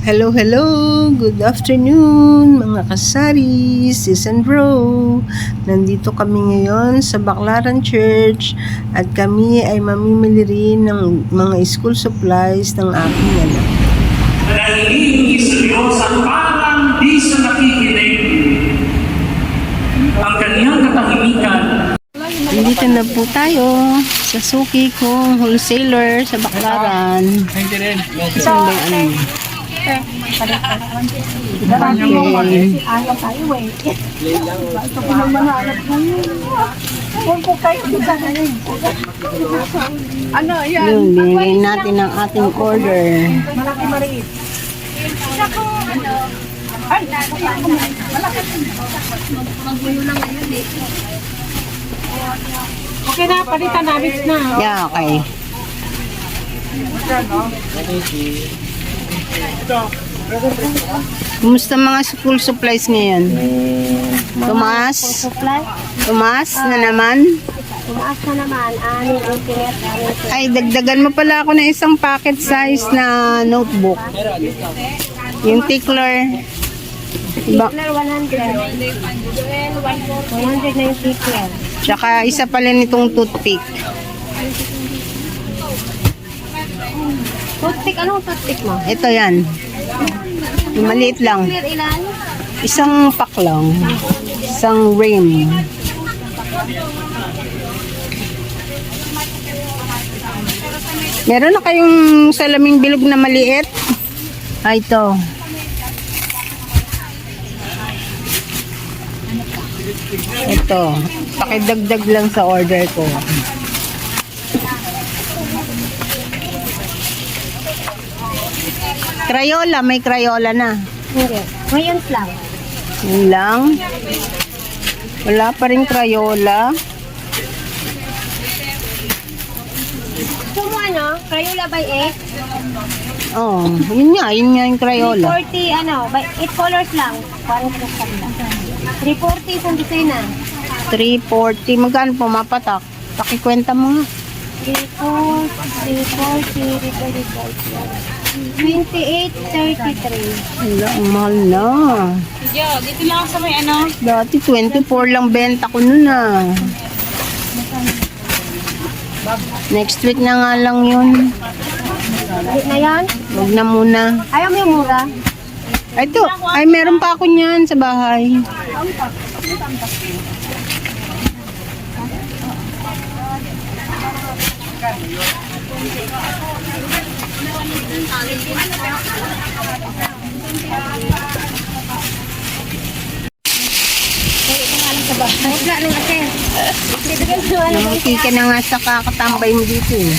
Hello, hello! Good afternoon mga kasari, sis and bro. Nandito kami ngayon sa Baclaran Church at kami ay mamimili rin ng mga school supplies ng aking anak. Manalangin sa Diyos at parang di sa nakikinig ang kanyang katahimikan. Nandito na po tayo sa suki kong wholesaler sa Baclaran. Saan ba yung ano? Okay. Ano, yan. Yun, binigay natin ang ating order. Malaki maliit. Ay, malaki. Magbuyo na ngayon eh. Okay na, palitan na, mix na. Yeah, okay. Kumusta mga school supplies ngayon? Tumaas? Supply? Tumaas na naman? Tumaas na naman. Aning internet. Ay, dagdagan mo pala ako ng isang pocket size na notebook. Yung tickler. Iba, Tickler 100. 100 na yung tickler. tsaka isa pala nitong toothpick. Toothpick, anong toothpick mo? Ito yan. Yung maliit lang. Clear ilan? Isang pack lang. Isang rim. Meron na kayong salaming bilog na maliit? Ay, ito. Ito. Pakidagdag lang sa order ko. Crayola. May Crayola na. Hindi. Ngayon lang. Yun lang. Wala pa rin Crayola. Gusto mo ano? Crayola by 8? Oh, yun nga yung Crayola. 340 ano? By 8 colors lang. Parang sa lang. 340 isang design na. 340. Magkano po mapatak? Pakikwenta mo nga. 28.33. Wala, ang mahal na. Dito lang sa may ano? Dati 24 lang benta ko nun ah. Next week na nga lang yun. Balik na yan? Huwag na muna. Ayaw mo yung mura? Ay, ito. Ay, meron pa ako niyan sa bahay. Wala nang kasi. Namangki ka na nga sa kakatambay mo dito eh.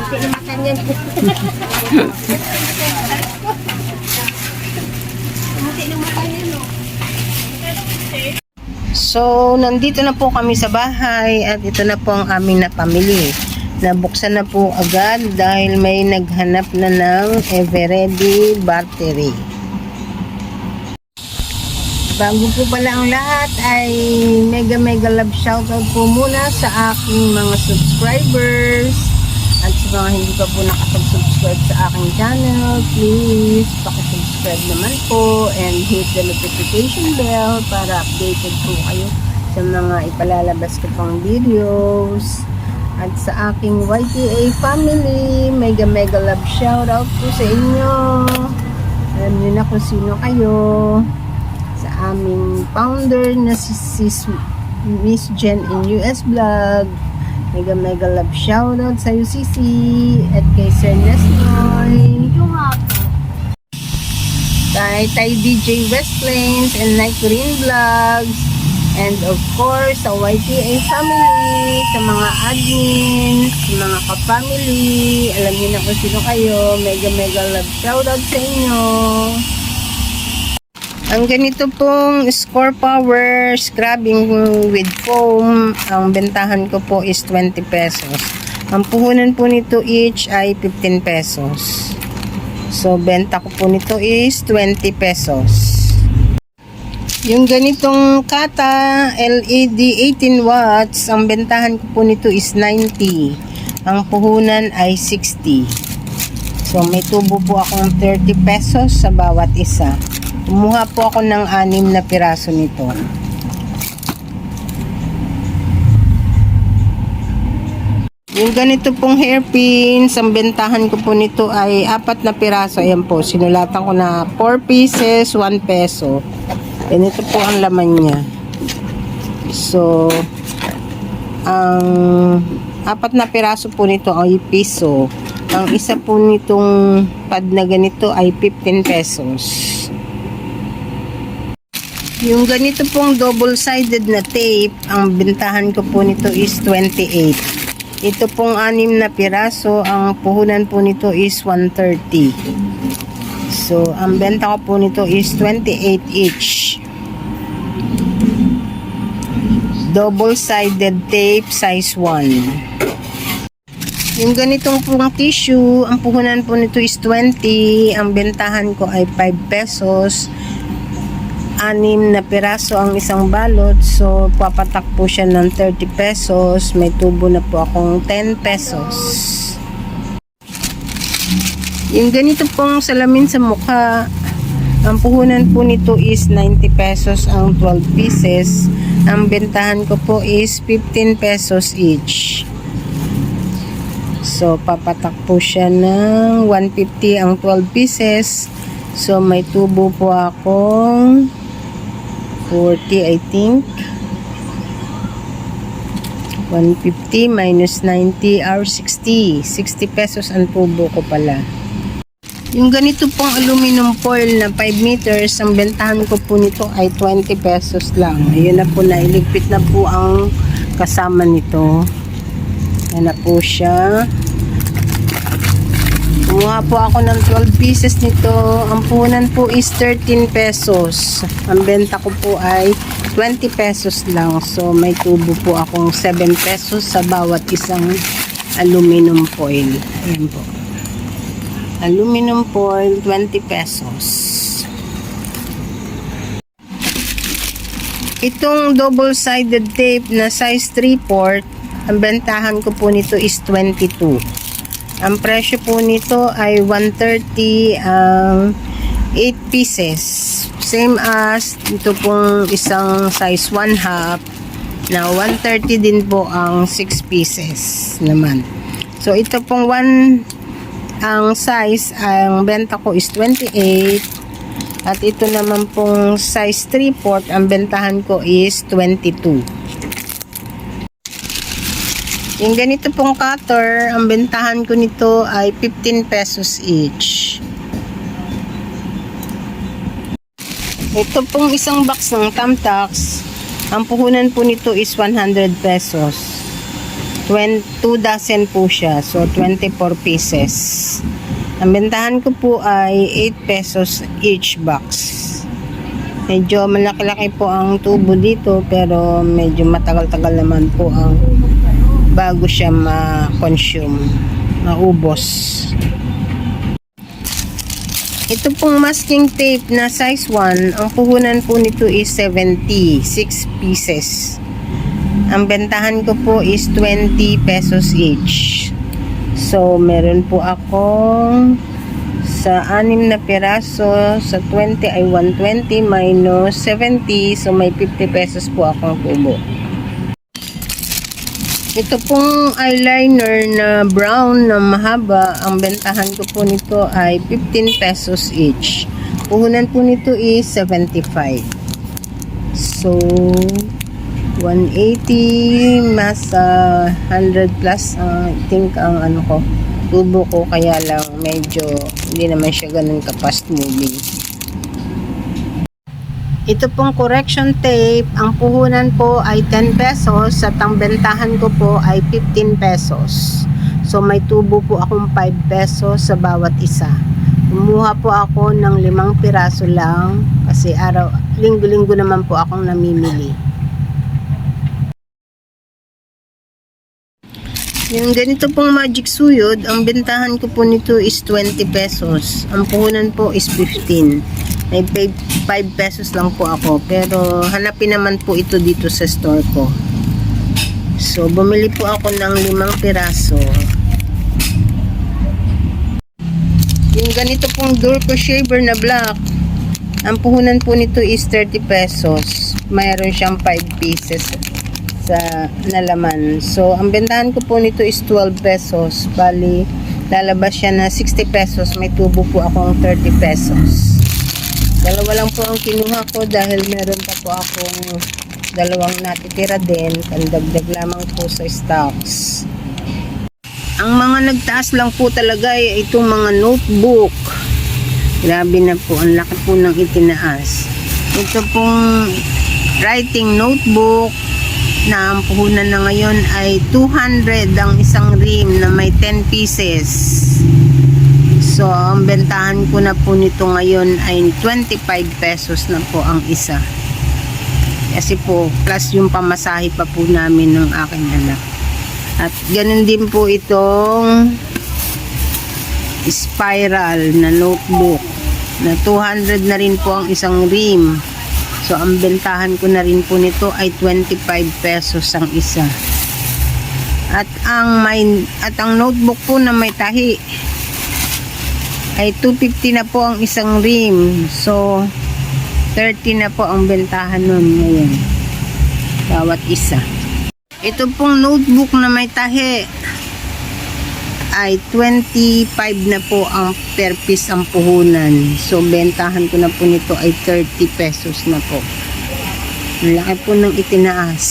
Hindi na makan yan. Hindi na makan yan. So, nandito na po kami sa bahay at ito na po ang aming napamili. Nabuksan na po agad dahil may naghanap na ng Everready battery. Bago po pala ang lahat ay mega love shoutout po muna sa aking mga subscribers at sa mga hindi pa po nakasubscribe sa aking channel, please pakisubscribe naman po and hit the notification bell para updated po kayo sa mga ipalalabas ko pang videos. At sa aking YTA family, mega love shoutout po sa inyo. Alam niyo na kung sino kayo. Sa aming founder na si Miss Jen in US Vlog. Mega love shoutout sa UCC at kay Sir Nesnoy. Kay DJ West Plains and Night Green Vlogs. And of course, sa YTA family, sa mga admins, sa mga ka-family, alam niyo na kung sino kayo. Mega love shoutout sa inyo. Ang ganito pong Score Power scrubbing with foam, ang bentahan ko po is 20 pesos. Ang puhunan po nito each ay 15 pesos. So, benta ko po nito is 20 pesos. Yung ganitong Kata LED 18 watts, ang bentahan ko po nito is 90. Ang puhunan ay 60. So may tubo po akong 30 pesos sa bawat isa. Kumuha po ako ng 6 na piraso nito. Yung ganito pong hairpins, ang bentahan ko po nito ay 4 na piraso. Ayan po, sinulatan ko na 4 pieces, 1 peso. Ganito po ang laman niya. So, ang 4 na piraso po nito ay piso. Ang isa po nitong pad na ganito ay 15 pesos. Yung ganito pong double-sided na tape, ang bentahan ko po nito is 28. Ito pong 6 na piraso, ang puhunan po nito is 130. So, ang benta ko po nito is 28 each. Double-sided tape, size 1. Yung ganitong pong tissue, ang puhunan po nito is 20. Ang bentahan ko ay 5 pesos. 6 na piraso ang isang balot. So, papatak po siya ng 30 pesos. May tubo na po akong 10 pesos. Yung ganito pong salamin sa mukha, ang puhunan po nito is 90 pesos ang 12 pieces. Ang bentahan ko po is 15 pesos each. So, papatak po siya ng 150 ang 12 pieces. So, may tubo po akong 40, I think. 150 minus 90 are 60. 60 pesos ang tubo ko pala. Yung ganito pong aluminum foil na 5 meters, ang bentahan ko po nito ay 20 pesos lang. Ayun na po, nailigpit na po ang kasama nito. Ayan na po siya. Kumuha po ako ng 12 pieces nito. Ang puhunan po is 13 pesos. Ang benta ko po ay 20 pesos lang. So, may tubo po akong 7 pesos sa bawat isang aluminum foil. Ayan po. Aluminum foil, 20 pesos. Itong double-sided tape na size 3/4, ang bentahan ko po nito is 22. Ang presyo po nito ay 130 ang 8 pieces. Same as ito pong isang size 1/2 na 130 din po ang 6 pieces naman. So ito pong ang size, ang benta ko is 28. At ito naman pong size 3/4, ang bentahan ko is 22. Yung ganito pong cutter, ang bentahan ko nito ay 15 pesos each. Ito pong isang box ng Thumbtacks, ang puhunan po nito is 100 pesos. 2 dozen po siya, so 24 pieces. Ang bentahan ko po ay 8 pesos each box. Medyo malaki-laki po ang tubo dito, pero medyo matagal-tagal naman po ang bago siya ma-consume, maubos. Ito pong masking tape na size 1, ang puhunan po nito is 70, 6 pieces. Ang bentahan ko po is 20 pesos each. So, meron po akong sa 6 na piraso, sa 20 ay 120 minus 70, so may 50 pesos po akong tubo. Ito pong eyeliner na brown na mahaba, ang bentahan ko po nito ay 15 pesos each. Puhunan po nito is 75. So, 180 mas 100 plus, I think ang ano ko, tubo ko, kaya lang medyo hindi naman siya ganun ka-fast moving. Ito pong correction tape, ang puhunan po ay 10 pesos at ang bentahan ko po ay 15 pesos. So may tubo po akong 5 pesos sa bawat isa. Kumuha po ako ng 5 piraso lang kasi linggo-linggo naman po akong namimili. Yung ganito pong magic suyod, ang bentahan ko po nito is 20 pesos. Ang puhunan po is 15. May 5 pesos lang po ako. Pero hanapin naman po ito dito sa store ko. So, bumili po ako ng 5 piraso. Yung ganito pong Durco shaver na black, ang puhunan po nito is 30 pesos. Mayroon siyang 5 pieces sa nalaman. So, ang bentahan ko po nito is 12 pesos. Bali, lalabas siya na 60 pesos. May tubo po akong 30 pesos. Dalawa lang po ang kinuha ko dahil meron pa po akong 2 natitira din. Pandagdag lamang po sa stocks. Ang mga nagtaas lang po talaga ay itong mga notebook. Grabe na po, ang laki po ng itinaas. Ito pong writing notebook na ang puhunan na ngayon ay 200 ang isang rim na may 10 pieces. So, ang bentahan ko na po nito ngayon ay 25 pesos na po ang isa. Kasi po, plus yung pamasahe pa po namin ng aking anak. At ganun din po itong spiral na notebook na 200 na rin po ang isang rim. So, ang bentahan ko na rin po nito ay 25 pesos ang isa. At ang notebook po na may tahi ay 250 na po ang isang rim. So, 30 na po ang bentahan nun ngayon. Bawat isa. Ito pong notebook na may tahi ay 25 na po ang per piece ang puhunan. So, bentahan ko na po nito ay 30 pesos na po. Ang laki po ng itinaas.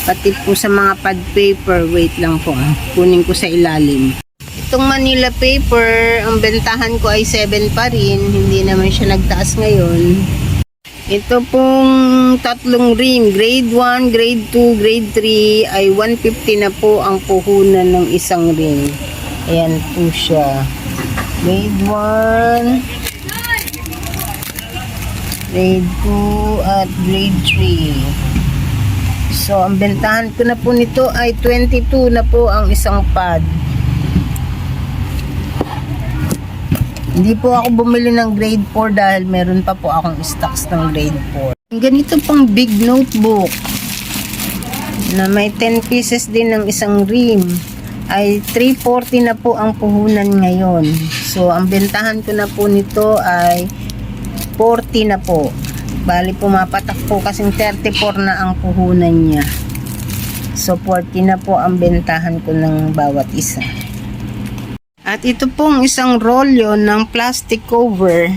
Pati po sa mga pad paper, wait lang po. Kunin ko sa ilalim. Itong Manila paper, ang bentahan ko ay 7 pa rin. Hindi naman siya nagtaas ngayon. Ito pong 3 rim, grade 1, grade 2, grade 3 ay 150 na po ang puhunan ng isang rim. Ayan po siya. Grade 1, grade 2 at grade 3. So, ang bentahan ko na po nito ay 22 na po ang isang pad. Hindi po ako bumili ng grade 4 dahil meron pa po akong stocks ng grade 4. Ganito pang big notebook na may 10 pieces din ng isang rim ay 340 na po ang puhunan ngayon. So, ang bentahan ko na po nito ay 40 na po. Bali, pumapatak po kasing 34 na ang puhunan niya. So, 40 na po ang bentahan ko ng bawat isa. At ito pong isang rolyo ng plastic cover.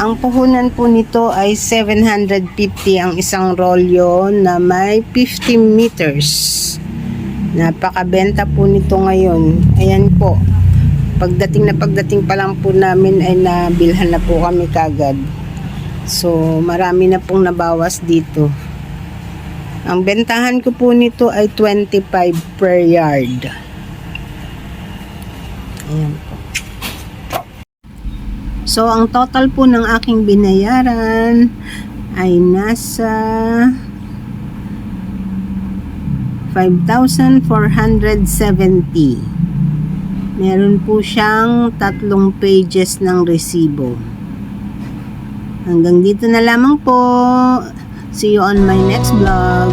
Ang puhunan po nito ay 750 ang isang rolyo na may 50 meters. Napakabenta po nito ngayon. Ayan po. Pagdating pa lang po namin ay nabilhan na po kami kagad. So, marami na pong nabawas dito. Ang bentahan ko po nito ay 25 per yard. Ayan po. So, ang total po ng aking binayaran ay nasa 5,470. Meron po siyang 3 pages ng resibo. Hanggang dito na lamang po. See you on my next vlog.